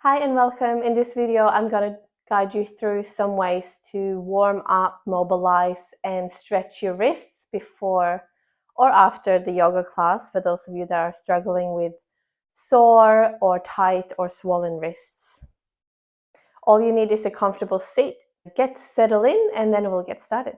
Hi and welcome. In this video, I'm going to guide you through some ways to warm up, mobilize, and stretch your wrists before or after the yoga class for those of you that are struggling with sore or tight or swollen wrists. All you need is a comfortable seat. Get settled in and then we'll get started.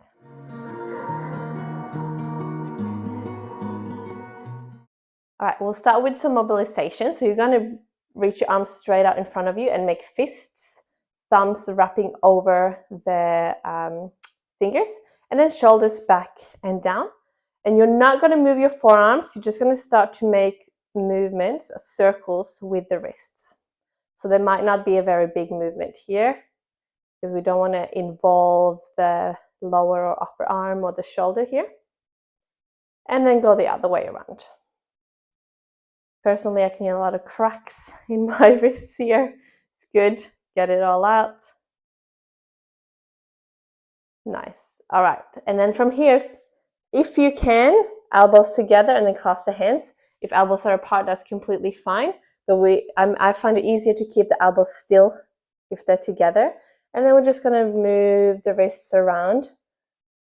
All right, we'll start with some mobilization. So you're going to reach your arms straight out in front of you and make fists, thumbs wrapping over the fingers, and then shoulders back and down. And you're not going to move your forearms. You're just going to start to make movements, circles with the wrists. So there might not be a very big movement here because we don't want to involve the lower or upper arm or the shoulder here. And then go the other way around. Personally, I can get a lot of cracks in my wrists here. It's good. Get it all out. Nice. All right. And then from here, if you can, elbows together and then clasp the hands. If elbows are apart, that's completely fine. But I find it easier to keep the elbows still if they're together. And then we're just going to move the wrists around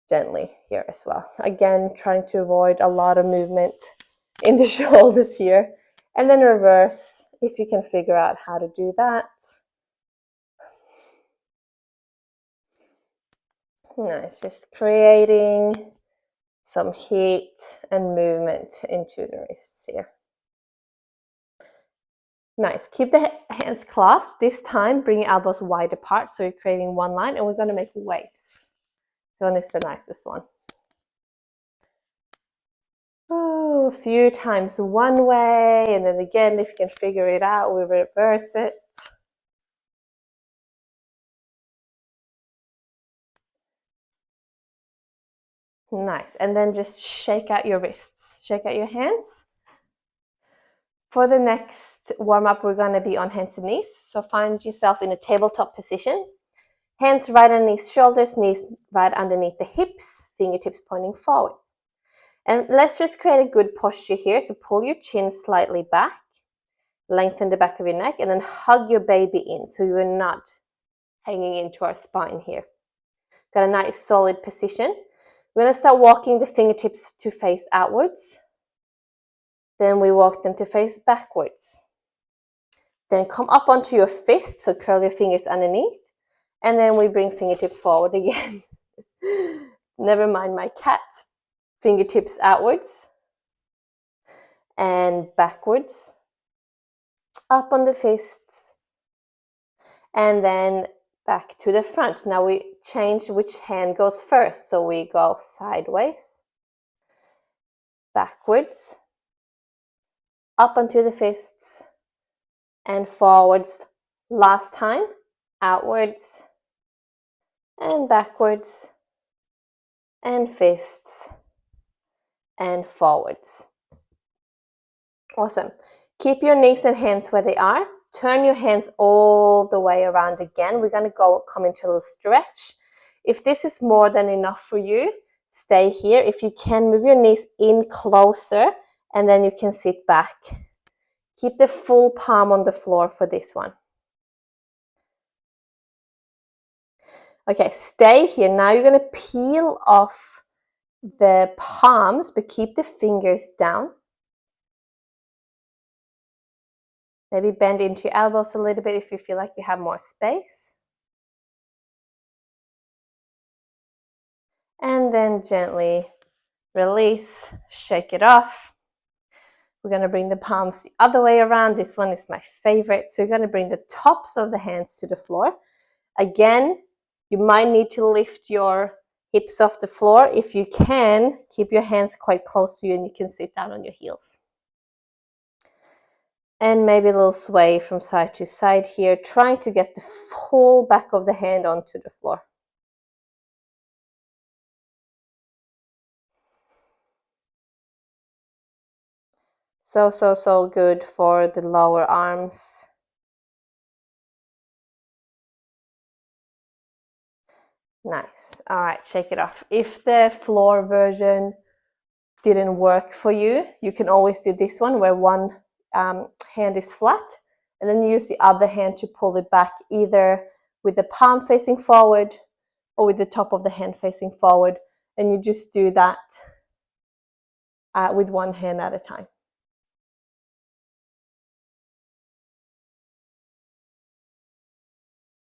gently here as well. Again, trying to avoid a lot of movement in the shoulders here. And then reverse, if you can figure out how to do that. Nice, just creating some heat and movement into the wrists here. Nice, keep the hands clasped. This time, bring your elbows wide apart so you're creating one line, and we're going to make waves. This one is the nicest one. Oh, a few times one way, and then again, if you can figure it out, we reverse it. Nice, and then just shake out your wrists, shake out your hands. For the next warm-up, we're going to be on hands and knees. So find yourself in a tabletop position. Hands right underneath shoulders, knees right underneath the hips, fingertips pointing forwards. And let's just create a good posture here. So pull your chin slightly back, lengthen the back of your neck, and then hug your baby in so you're not hanging into our spine here. Got a nice solid position. We're going to start walking the fingertips to face outwards. Then we walk them to face backwards. Then come up onto your fists, so curl your fingers underneath. And then we bring fingertips forward again. Never mind my cat. Fingertips outwards and backwards. Up on the fists. And then back to the front. Now we change which hand goes first. So we go sideways, backwards, up onto the fists, and forwards. Last time, outwards, and backwards, and fists, and forwards. Awesome. Keep your knees and hands where they are. Turn your hands all the way around again. We're going to come into a little stretch. If this is more than enough for you, stay here. If you can, move your knees in closer, and then you can sit back. Keep the full palm on the floor for this one. Okay, stay here. Now you're going to peel off the palms, but keep the fingers down. Maybe bend into your elbows a little bit if you feel like you have more space. And then gently release, shake it off. We're going to bring the palms the other way around. This one is my favorite. So you're going to bring the tops of the hands to the floor. Again, you might need to lift your hips off the floor. If you can, keep your hands quite close to you and you can sit down on your heels. And maybe a little sway from side to side here, trying to get the full back of the hand onto the floor. So good for the lower arms. Nice. All right, shake it off. If the floor version didn't work for you, you can always do this one where one hand is flat And then use the other hand to pull it back, either with the palm facing forward or with the top of the hand facing forward. And you just do that with one hand at a time.